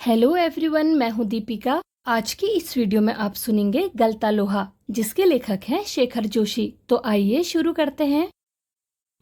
Hello everyone, मैं हूँ दीपिका। आज की इस वीडियो में आप सुनेंगे गलता लोहा, जिसके लेखक हैं शेखर जोशी। तो आइए शुरू करते हैं।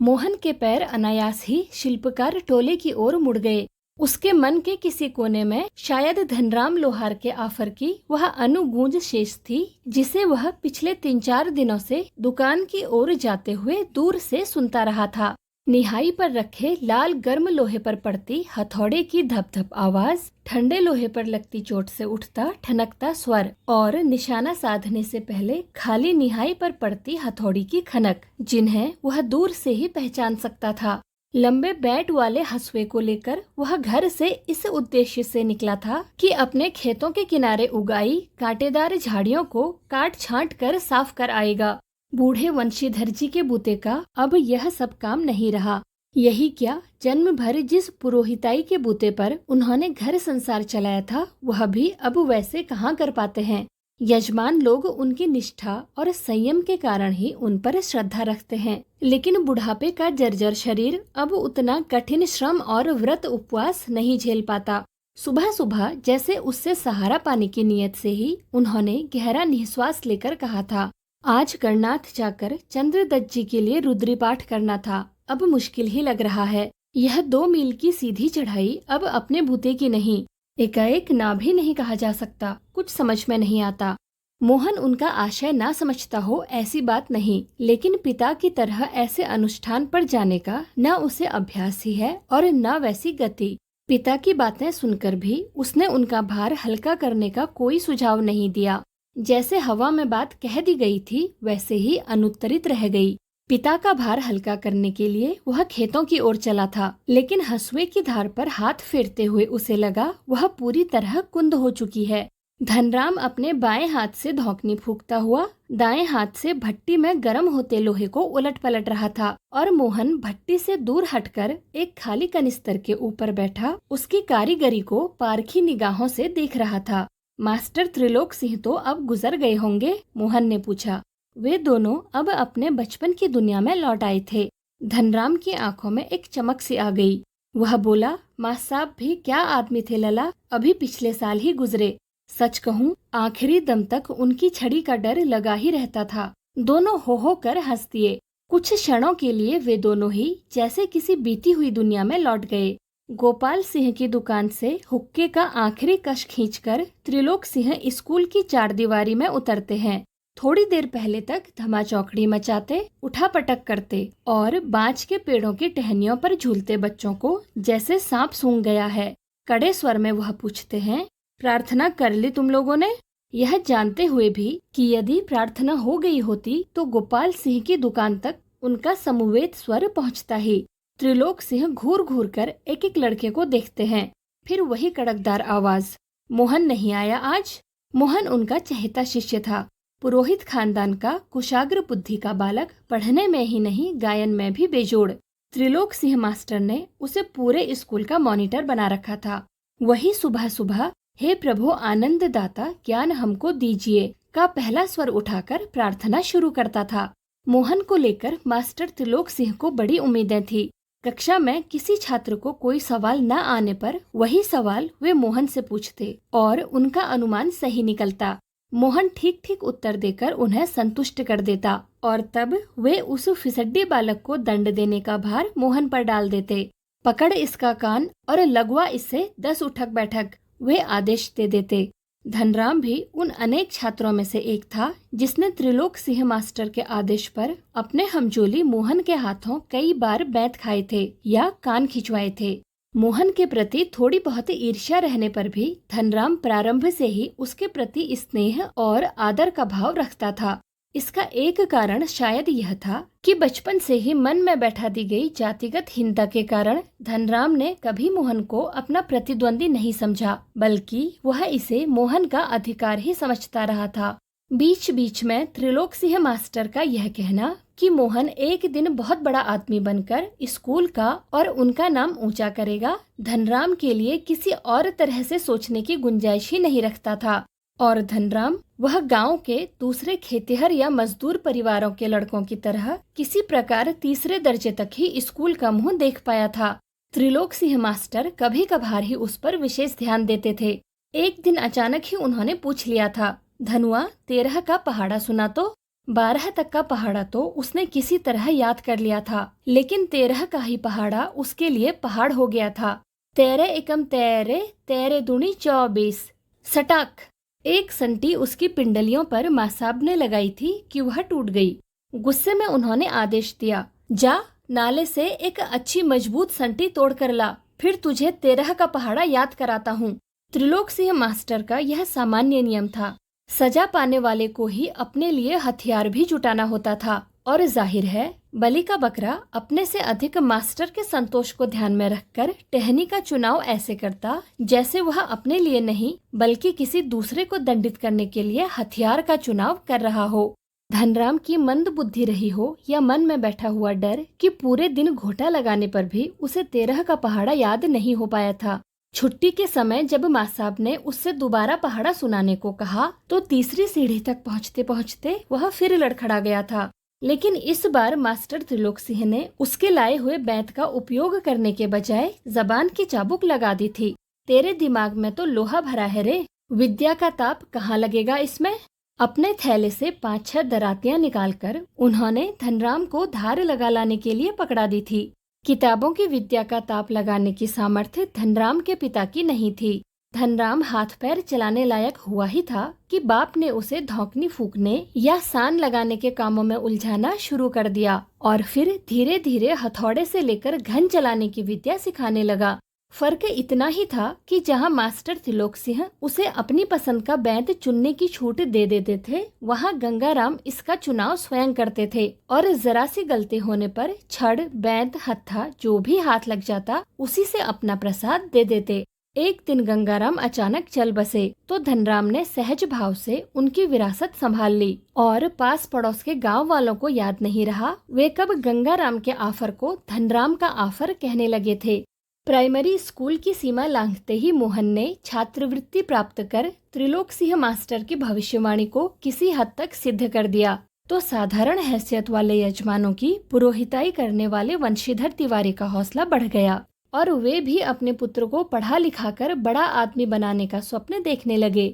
मोहन के पैर अनायास ही शिल्पकार टोले की ओर मुड़ गए। उसके मन के किसी कोने में शायद धनराम लोहार के आफर की वह अनुगूंज शेष थी, जिसे वह पिछले 3-4 दिनों से दुकान की ओर जाते हुए दूर से सुनता रहा था। निहाई पर रखे लाल गर्म लोहे पर पड़ती हथौड़े की धप धप आवाज, ठंडे लोहे पर लगती चोट से उठता ठनकता स्वर और निशाना साधने से पहले खाली निहाई पर पड़ती हथौड़ी की खनक, जिन्हें वह दूर से ही पहचान सकता था। लंबे बैट वाले हंसुए को लेकर वह घर से इस उद्देश्य से निकला था कि अपने खेतों के किनारे उगाई कांटेदार झाड़ियों को काट छांट कर साफ कर आएगा। बूढ़े वंशीधर जी के बूते का अब यह सब काम नहीं रहा। यही क्या, जन्म भर जिस पुरोहिताई के बूते पर उन्होंने घर संसार चलाया था, वह भी अब वैसे कहाँ कर पाते हैं। यजमान लोग उनकी निष्ठा और संयम के कारण ही उन पर श्रद्धा रखते हैं, लेकिन बुढ़ापे का जर्जर शरीर अब उतना कठिन श्रम और व्रत उपवास नहीं झेल पाता। सुबह सुबह जैसे उससे सहारा पाने की नीयत से ही उन्होंने गहरा निःश्वास लेकर कहा था, आज करनाथ जाकर चंद्रदत्त जी के लिए रुद्री पाठ करना था। अब मुश्किल ही लग रहा है। यह 2 मील की सीधी चढ़ाई अब अपने बूते की नहीं। एकाएक ना भी नहीं कहा जा सकता। कुछ समझ में नहीं आता। मोहन उनका आशय ना समझता हो ऐसी बात नहीं, लेकिन पिता की तरह ऐसे अनुष्ठान पर जाने का न उसे अभ्यास ही है और न वैसी गति। पिता की बातें सुनकर भी उसने उनका भार हल्का करने का कोई सुझाव नहीं दिया। जैसे हवा में बात कह दी गई थी, वैसे ही अनुत्तरित रह गई। पिता का भार हल्का करने के लिए वह खेतों की ओर चला था, लेकिन हंसुए की धार पर हाथ फेरते हुए उसे लगा वह पूरी तरह कुंद हो चुकी है। धनराम अपने बाएं हाथ से धौंकनी फूंकता हुआ दाएं हाथ से भट्टी में गर्म होते लोहे को उलट पलट रहा था, और मोहन भट्टी से दूर हटकर एक खाली कनिस्तर के ऊपर बैठा उसकी कारीगरी को पारखी निगाहों से देख रहा था। मास्टर त्रिलोक सिंह तो अब गुजर गए होंगे? मोहन ने पूछा। वे दोनों अब अपने बचपन की दुनिया में लौट आए थे। धनराम की आंखों में एक चमक सी आ गई। वह बोला, मां साहब भी क्या आदमी थे लला, अभी पिछले साल ही गुजरे। सच कहूँ, आखिरी दम तक उनकी छड़ी का डर लगा ही रहता था। दोनों हो कर हंस दिए। कुछ क्षणों के लिए वे दोनों ही जैसे किसी बीती हुई दुनिया में लौट गए। गोपाल सिंह की दुकान से हुक्के का आखिरी कश खींचकर त्रिलोक सिंह स्कूल की 4 दीवारी में उतरते हैं। थोड़ी देर पहले तक धमा चौकड़ी मचाते, उठापटक करते और बांज के पेड़ों की टहनियों पर झूलते बच्चों को जैसे सांप सूंघ गया है। कड़े स्वर में वह पूछते हैं, प्रार्थना कर ली तुम लोगों ने? यह जानते हुए भी कि यदि प्रार्थना हो गई होती तो गोपाल सिंह की दुकान तक उनका समवेत स्वर पहुँचता ही। त्रिलोक सिंह घूर घूर कर एक एक लड़के को देखते हैं। फिर वही कड़कदार आवाज, मोहन नहीं आया आज? मोहन उनका चहेता शिष्य था, पुरोहित खानदान का कुशाग्र बुद्धि का बालक, पढ़ने में ही नहीं गायन में भी बेजोड़। त्रिलोक सिंह मास्टर ने उसे पूरे स्कूल का मॉनिटर बना रखा था। वही सुबह सुबह हे प्रभु आनंद दाता ज्ञान हमको दीजिए का पहला स्वर उठाकर प्रार्थना शुरू करता था। मोहन को लेकर मास्टर त्रिलोक सिंह को बड़ी उम्मीदें थी। कक्षा में किसी छात्र को कोई सवाल न आने पर वही सवाल वे मोहन से पूछते और उनका अनुमान सही निकलता। मोहन ठीक ठीक उत्तर देकर उन्हें संतुष्ट कर देता और तब वे उस फिसड्डी बालक को दंड देने का भार मोहन पर डाल देते। पकड़ इसका कान और लगवा इससे 10 उठक बैठक, वे आदेश दे देते। धनराम भी उन अनेक छात्रों में से एक था जिसने त्रिलोक सिंह मास्टर के आदेश पर अपने हमजोली मोहन के हाथों कई बार बैंत खाए थे या कान खिंचवाए थे। मोहन के प्रति थोड़ी बहुत ईर्ष्या रहने पर भी धनराम प्रारंभ से ही उसके प्रति स्नेह और आदर का भाव रखता था। इसका एक कारण शायद यह था कि बचपन से ही मन में बैठा दी गई जातिगत हीनता के कारण धनराम ने कभी मोहन को अपना प्रतिद्वंदी नहीं समझा, बल्कि वह इसे मोहन का अधिकार ही समझता रहा था। बीच बीच में त्रिलोक सिंह मास्टर का यह कहना कि मोहन एक दिन बहुत बड़ा आदमी बनकर स्कूल का और उनका नाम ऊंचा करेगा, धनराम के लिए किसी और तरह से सोचने की गुंजाइश ही नहीं रखता था। और धनराम वह गांव के दूसरे खेतिहर या मजदूर परिवारों के लड़कों की तरह किसी प्रकार तीसरे दर्जे तक ही स्कूल का मुंह देख पाया था। त्रिलोक सिंह मास्टर कभी कभार ही उस पर विशेष ध्यान देते थे। एक दिन अचानक ही उन्होंने पूछ लिया था, धनुआ 13 का पहाड़ा सुना तो? 12 तक का पहाड़ा तो उसने किसी तरह याद कर लिया था, लेकिन 13 का ही पहाड़ा उसके लिए पहाड़ हो गया था। 13 एकम 13, 13 दूनी 24। सटाक! एक संटी उसकी पिंडलियों पर माँ साहब ने लगाई थी कि वह टूट गई। गुस्से में उन्होंने आदेश दिया, जा नाले से एक अच्छी मजबूत संटी तोड़ कर ला, फिर तुझे 13 का पहाड़ा याद कराता हूँ। त्रिलोक सिंह मास्टर का यह सामान्य नियम था। सजा पाने वाले को ही अपने लिए हथियार भी जुटाना होता था, और जाहिर है बलि का बकरा अपने से अधिक मास्टर के संतोष को ध्यान में रखकर टहनी का चुनाव ऐसे करता जैसे वह अपने लिए नहीं बल्कि किसी दूसरे को दंडित करने के लिए हथियार का चुनाव कर रहा हो। धनराम की मंद बुद्धि रही हो या मन में बैठा हुआ डर कि पूरे दिन घोटा लगाने पर भी उसे 13 का पहाड़ा याद नहीं हो पाया था। छुट्टी के समय जब माँ साहब ने उससे दोबारा पहाड़ा सुनाने को कहा तो तीसरी सीढ़ी तक पहुँचते पहुँचते वह फिर लड़खड़ा गया था। लेकिन इस बार मास्टर त्रिलोक सिंह ने उसके लाए हुए बैंत का उपयोग करने के बजाय जबान की चाबुक लगा दी थी। तेरे दिमाग में तो लोहा भरा है रे, विद्या का ताप कहाँ लगेगा इसमें? अपने थैले से 5-6 दरातियां निकालकर उन्होंने धनराम को धार लगा लाने के लिए पकड़ा दी थी। किताबों की विद्या का ताप लगाने की सामर्थ्य धनराम के पिता की नहीं थी। धनराम हाथ पैर चलाने लायक हुआ ही था कि बाप ने उसे धौंकनी फूकने या सान लगाने के कामों में उलझाना शुरू कर दिया और फिर धीरे धीरे हथौड़े से लेकर घन चलाने की विद्या सिखाने लगा। फर्क इतना ही था कि जहां मास्टर त्रिलोक सिंह उसे अपनी पसंद का बैंत चुनने की छूट दे देते थे, वहां गंगाराम इसका चुनाव स्वयं करते थे और जरा सी गलती होने पर छड़, बैंत, हत्था जो भी हाथ लग जाता उसी से अपना प्रसाद दे देते। एक दिन गंगाराम अचानक चल बसे तो धनराम ने सहज भाव से उनकी विरासत संभाल ली और पास पड़ोस के गांव वालों को याद नहीं रहा वे कब गंगाराम के आफर को धनराम का आफर कहने लगे थे। प्राइमरी स्कूल की सीमा लांघते ही मोहन ने छात्रवृत्ति प्राप्त कर त्रिलोक सिंह मास्टर की भविष्यवाणी को किसी हद तक सिद्ध कर दिया तो साधारण हैसियत वाले यजमानों की पुरोहिताई करने वाले वंशीधर तिवारी का हौसला बढ़ गया और वे भी अपने पुत्र को पढ़ा लिखाकर बड़ा आदमी बनाने का स्वप्न देखने लगे।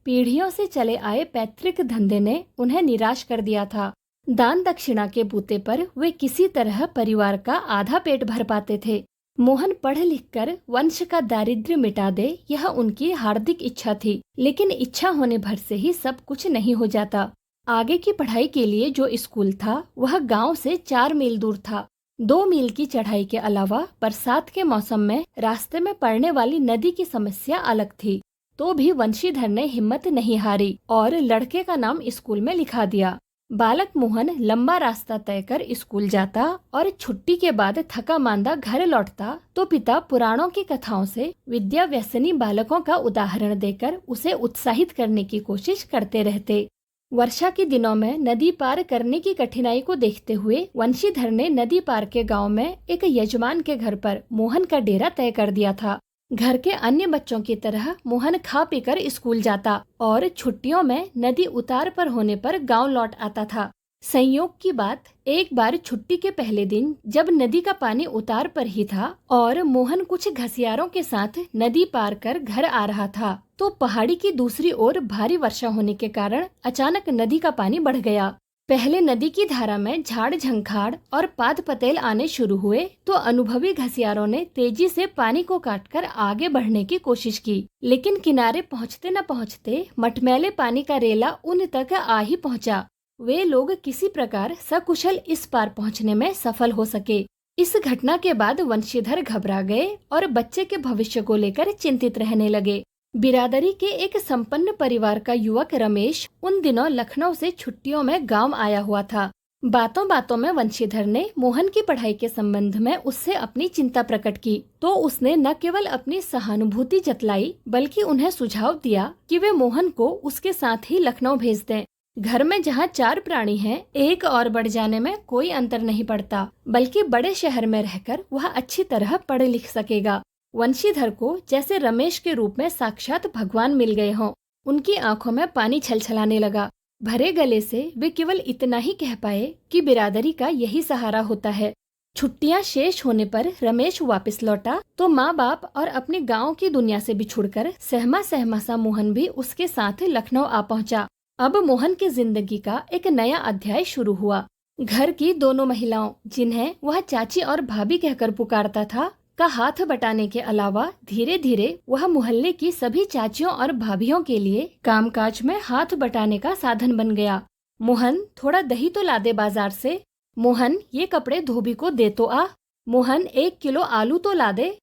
पीढ़ियों से चले आए पैतृक धंधे ने उन्हें निराश कर दिया था। दान दक्षिणा के बूते पर वे किसी तरह परिवार का आधा पेट भर पाते थे। मोहन पढ़ लिखकर वंश का दारिद्र्य मिटा दे, यह उनकी हार्दिक इच्छा थी, लेकिन इच्छा होने भर से ही सब कुछ नहीं हो जाता। आगे की पढ़ाई के लिए जो स्कूल था वह गांव से 4 मील दूर था। 2 मील की चढ़ाई के अलावा बरसात के मौसम में रास्ते में पड़ने वाली नदी की समस्या अलग थी। तो भी वंशीधर ने हिम्मत नहीं हारी और लड़के का नाम स्कूल में लिखा दिया। बालक मोहन लंबा रास्ता तय कर स्कूल जाता और छुट्टी के बाद थका मांदा घर लौटता तो पिता पुराणों की कथाओं से विद्या व्यसनी बालकों का उदाहरण देकर उसे उत्साहित करने की कोशिश करते रहते। वर्षा के दिनों में नदी पार करने की कठिनाई को देखते हुए वंशीधर ने नदी पार के गांव में एक यजमान के घर पर मोहन का डेरा तय कर दिया था। घर के अन्य बच्चों की तरह मोहन खा पीकर स्कूल जाता और छुट्टियों में नदी उतार पर होने पर गांव लौट आता था। संयोग की बात, एक बार छुट्टी के पहले दिन जब नदी का पानी उतार पर ही था और मोहन कुछ घसियारों के साथ नदी पार कर घर आ रहा था तो पहाड़ी की दूसरी ओर भारी वर्षा होने के कारण अचानक नदी का पानी बढ़ गया। पहले नदी की धारा में झाड़ झंखाड़ और पाद पतेल आने शुरू हुए तो अनुभवी घसियारों ने तेजी से पानी को काटकर आगे बढ़ने की कोशिश की, लेकिन किनारे पहुंचते न पहुंचते मटमैले पानी का रेला उन तक आ ही पहुंचा। वे लोग किसी प्रकार सकुशल इस पार पहुंचने में सफल हो सके। इस घटना के बाद वंशीधर घबरा गए और बच्चे के भविष्य को लेकर चिंतित रहने लगे। बिरादरी के एक संपन्न परिवार का युवक रमेश उन दिनों लखनऊ से छुट्टियों में गांव आया हुआ था। बातों बातों में वंशीधर ने मोहन की पढ़ाई के संबंध में उससे अपनी चिंता प्रकट की तो उसने न केवल अपनी सहानुभूति जतलाई बल्कि उन्हें सुझाव दिया कि वे मोहन को उसके साथ ही लखनऊ भेज दें। घर में जहाँ 4 प्राणी हैं, एक और बढ़ जाने में कोई अंतर नहीं पड़ता, बल्कि बड़े शहर में रहकर वह अच्छी तरह पढ़ लिख सकेगा। वंशीधर को जैसे रमेश के रूप में साक्षात भगवान मिल गए हों। उनकी आंखों में पानी छलछलाने लगा। भरे गले से वे केवल इतना ही कह पाए कि बिरादरी का यही सहारा होता है। छुट्टियां शेष होने पर रमेश वापस लौटा तो माँ बाप और अपने गांव की दुनिया से बिछुड़कर सहमा सहमा सा मोहन भी उसके साथ लखनऊ आ पहुंचा। अब मोहन की जिंदगी का एक नया अध्याय शुरू हुआ। घर की दोनों महिलाओं, जिन्हें वह चाची और भाभी कहकर पुकारता था, का हाथ बटाने के अलावा धीरे धीरे वह मोहल्ले की सभी चाचियों और भाभियों के लिए कामकाज में हाथ बटाने का साधन बन गया। मोहन, थोड़ा दही तो ला दे बाजार से। मोहन, ये कपड़े धोबी को दे तो आ। मोहन, 1 किलो आलू तो ला दे।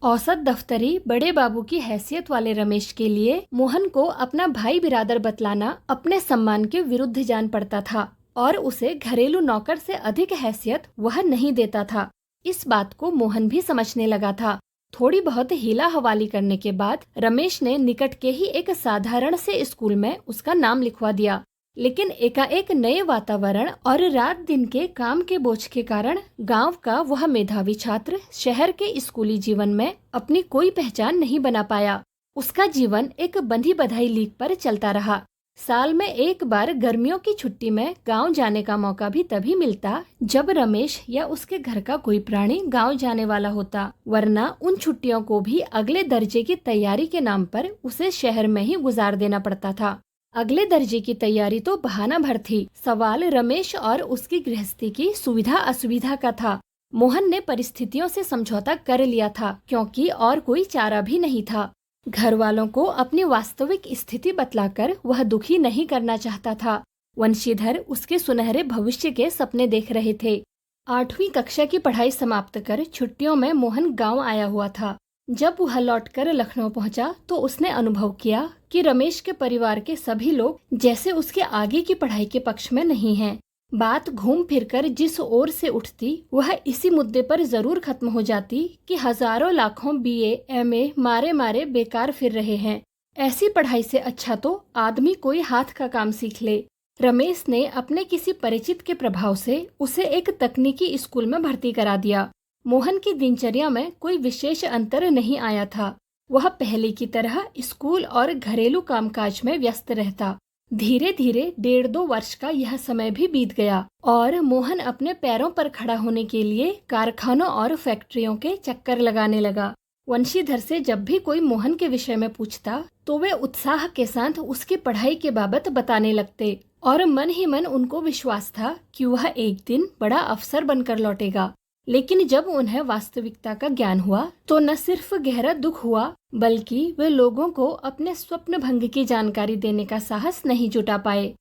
औसत दफ्तरी बड़े बाबू की हैसियत वाले रमेश के लिए मोहन को अपना भाई बिरादर बतलाना अपने सम्मान के विरुद्ध जान पड़ता था और उसे घरेलू नौकर से अधिक हैसियत वह नहीं देता था। इस बात को मोहन भी समझने लगा था। थोड़ी बहुत हीला हवाली करने के बाद रमेश ने निकट के ही एक साधारण से स्कूल में उसका नाम लिखवा दिया। लेकिन एकाएक नए वातावरण और रात दिन के काम के बोझ के कारण गांव का वह मेधावी छात्र शहर के स्कूली जीवन में अपनी कोई पहचान नहीं बना पाया। उसका जीवन एक बंधी बधाई लीक पर चलता रहा। साल में एक बार गर्मियों की छुट्टी में गांव जाने का मौका भी तभी मिलता जब रमेश या उसके घर का कोई प्राणी गांव जाने वाला होता, वरना उन छुट्टियों को भी अगले दर्जे की तैयारी के नाम पर उसे शहर में ही गुजार देना पड़ता था। अगले दर्जे की तैयारी तो बहाना भर थी, सवाल रमेश और उसकी गृहस्थी की सुविधा असुविधा का था। मोहन ने परिस्थितियों से समझौता कर लिया था क्योंकि और कोई चारा भी नहीं था। घर वालों को अपनी वास्तविक स्थिति बतलाकर वह दुखी नहीं करना चाहता था। वंशीधर उसके सुनहरे भविष्य के सपने देख रहे थे। 8वीं कक्षा की पढ़ाई समाप्त कर छुट्टियों में मोहन गांव आया हुआ था। जब वह लौटकर लखनऊ पहुंचा तो उसने अनुभव किया कि रमेश के परिवार के सभी लोग जैसे उसके आगे की पढ़ाई के पक्ष में नहीं हैं। बात घूम फिरकर जिस ओर से उठती वह इसी मुद्दे पर जरूर खत्म हो जाती कि हजारों लाखों बीए एमए मारे मारे बेकार फिर रहे हैं। ऐसी पढ़ाई से अच्छा तो आदमी कोई हाथ का काम सीख ले। रमेश ने अपने किसी परिचित के प्रभाव से उसे एक तकनीकी स्कूल में भर्ती करा दिया। मोहन की दिनचर्या में कोई विशेष अंतर नहीं आया था। वह पहले की तरह स्कूल और घरेलू कामकाज में व्यस्त रहता। धीरे धीरे 1.5-2 वर्ष का यह समय भी बीत गया और मोहन अपने पैरों पर खड़ा होने के लिए कारखानों और फैक्ट्रियों के चक्कर लगाने लगा। वंशीधर से जब भी कोई मोहन के विषय में पूछता तो वे उत्साह के साथ उसकी पढ़ाई के बाबत बताने लगते और मन ही मन उनको विश्वास था कि वह एक दिन बड़ा अफसर बनकर लौटेगा। लेकिन जब उन्हें वास्तविकता का ज्ञान हुआ तो न सिर्फ गहरा दुख हुआ बल्कि वे लोगों को अपने स्वप्न भंग की जानकारी देने का साहस नहीं जुटा पाए।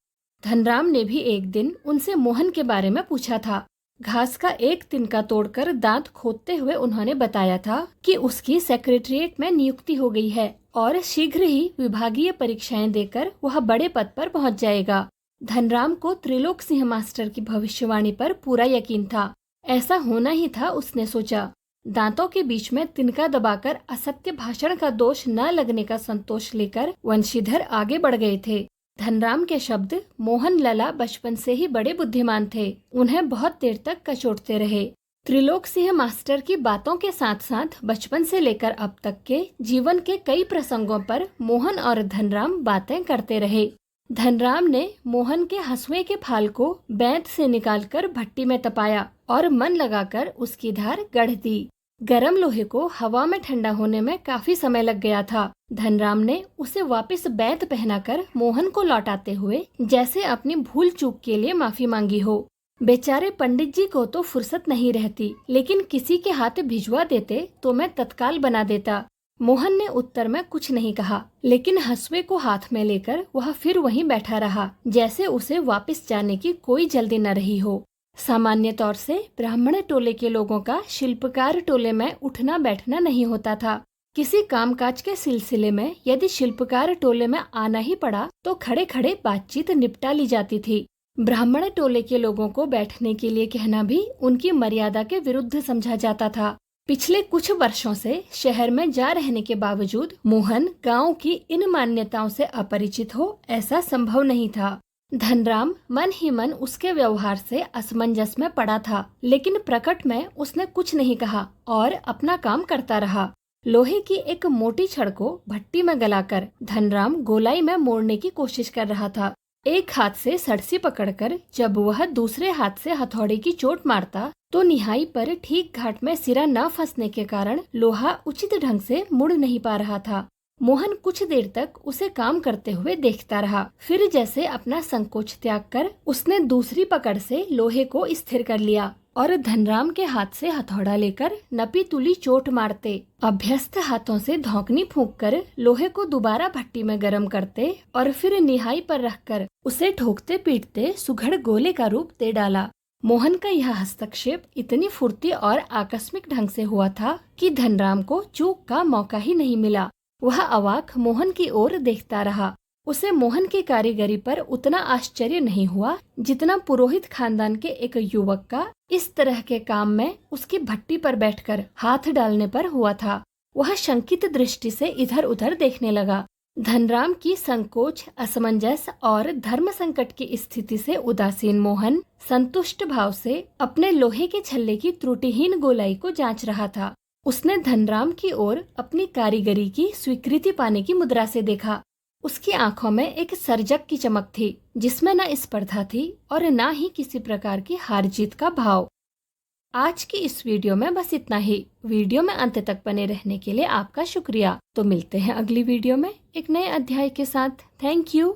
धनराम ने भी एक दिन उनसे मोहन के बारे में पूछा था। घास का एक तिनका तोड़कर दांत खोदते हुए उन्होंने बताया था कि उसकी सेक्रेटरिएट में नियुक्ति हो गई है और शीघ्र ही विभागीय परीक्षाएं देकर वह बड़े पद पर पहुंच जाएगा। धनराम को त्रिलोक सिंह मास्टर की भविष्यवाणी पर पूरा यकीन था। ऐसा होना ही था, उसने सोचा। दांतों के बीच में तिनका दबाकर असत्य भाषण का दोष न लगने का संतोष लेकर वंशीधर आगे बढ़ गए थे। धनराम के शब्द मोहन लला बचपन से ही बड़े बुद्धिमान थे, उन्हें बहुत देर तक कचोटते रहे। त्रिलोक सिंह मास्टर की बातों के साथ साथ बचपन से लेकर अब तक के जीवन के कई प्रसंगों पर मोहन और धनराम बातें करते रहे। धनराम ने मोहन के हंसुए के फाल को बैंत से निकालकर भट्टी में तपाया और मन लगाकर उसकी धार गढ़ दी। गरम लोहे को हवा में ठंडा होने में काफी समय लग गया था। धनराम ने उसे वापस बैंत पहनाकर मोहन को लौटाते हुए जैसे अपनी भूल चूक के लिए माफी मांगी हो। बेचारे पंडित जी को तो फुर्सत नहीं रहती, लेकिन किसी के हाथ भिजवा देते तो मैं तत्काल बना देता। मोहन ने उत्तर में कुछ नहीं कहा, लेकिन हंसुए को हाथ में लेकर वह फिर वहीं बैठा रहा, जैसे उसे वापस जाने की कोई जल्दी न रही हो। सामान्य तौर से ब्राह्मण टोले के लोगों का शिल्पकार टोले में उठना बैठना नहीं होता था। किसी कामकाज के सिलसिले में यदि शिल्पकार टोले में आना ही पड़ा तो खड़े खड़े बातचीत निपटा ली जाती थी। ब्राह्मण टोले के लोगों को बैठने के लिए कहना भी उनकी मर्यादा के विरुद्ध समझा जाता था। पिछले कुछ वर्षों से शहर में जा रहने के बावजूद मोहन गांव की इन मान्यताओं से अपरिचित हो, ऐसा संभव नहीं था। धनराम मन ही मन उसके व्यवहार से असमंजस में पड़ा था, लेकिन प्रकट में उसने कुछ नहीं कहा और अपना काम करता रहा। लोहे की एक मोटी छड़ को भट्टी में गलाकर धनराम गोलाई में मोड़ने की कोशिश कर रहा था। एक हाथ से सरसी पकड़कर जब वह दूसरे हाथ से हथौड़े की चोट मारता तो निहाई पर ठीक घाट में सिरा न फंसने के कारण लोहा उचित ढंग से मुड़ नहीं पा रहा था। मोहन कुछ देर तक उसे काम करते हुए देखता रहा। फिर जैसे अपना संकोच त्याग कर उसने दूसरी पकड़ से लोहे को स्थिर कर लिया और धनराम के हाथ से हथौड़ा लेकर नपी तुली चोट मारते, अभ्यस्त हाथों से धौंकनी फूंककर लोहे को दोबारा भट्टी में गर्म करते और फिर निहाई पर रखकर उसे ठोकते पीटते सुघड़ गोले का रूप दे डाला। मोहन का यह हस्तक्षेप इतनी फुर्ती और आकस्मिक ढंग से हुआ था कि धनराम को चूक का मौका ही नहीं मिला। वह अवाक मोहन की ओर देखता रहा। उसे मोहन की कारीगरी पर उतना आश्चर्य नहीं हुआ जितना पुरोहित खानदान के एक युवक का इस तरह के काम में उसकी भट्टी पर बैठकर हाथ डालने पर हुआ था। वह शंकित दृष्टि से इधर उधर देखने लगा। धनराम की संकोच, असमंजस और धर्म संकट की स्थिति से उदासीन मोहन संतुष्ट भाव से अपने लोहे के छल्ले की त्रुटिहीन गोलाई को जांच रहा था। उसने धनराम की ओर अपनी कारीगरी की स्वीकृति पाने की मुद्रा से देखा। उसकी आंखों में एक सर्जक की चमक थी जिसमें न स्पर्धा थी और न ही किसी प्रकार की हार जीत का भाव। आज की इस वीडियो में बस इतना ही। वीडियो में अंत तक बने रहने के लिए आपका शुक्रिया। तो मिलते हैं अगली वीडियो में एक नए अध्याय के साथ। Thank you.